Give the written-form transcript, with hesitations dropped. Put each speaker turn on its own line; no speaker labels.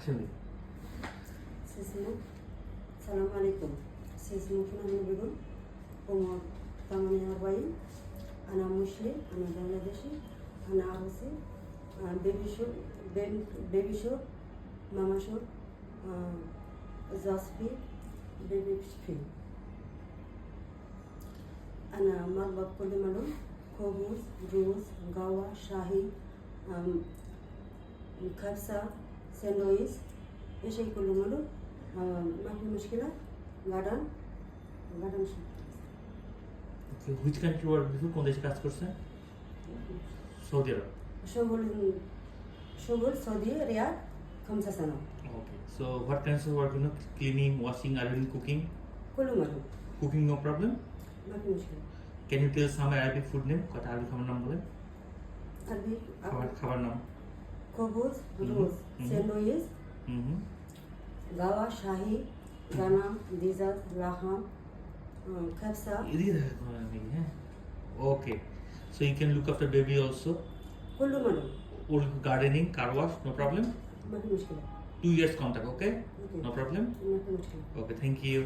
Actually.
السلام عليكم. اسمي فنان بيقول عمر 48. أنا مسلم، أنا بنغلاديشي، أنا عروسي، بيبي شو، ماما شو، زاسبي، بيبي شفي. أنا مربى بكل ملون، كوبوس، جوز، قهوة، شاهي، كبسة، ساندويس، ايش كله ملون. ما في مشكلة. Garden
Okay, which country were before? কোন দেশে কাজ করছেন? Saudi Arab.
شغل سعودي رياض 5 سنة.
Okay. So what kinds of work? Cleaning, washing, ironing, cooking.
كله ملون.
Cooking no problem.
ما في مشكلة.
Can you tell some Arabic food name? কত আরবি খাবার নাম বলেন?
عربي
খাবার নাম.
كوبوز، روز، ساندويس، গাওয়া, শাহি, গানাম, dessert, লাহাম, كبسة.
Okay. So you can look after baby also.
كله ملون.
Or gardening, car wash, no problem.
ما في مشكلة.
2 years contract, okay? No problem.
ما في مشكلة.
Okay, thank you.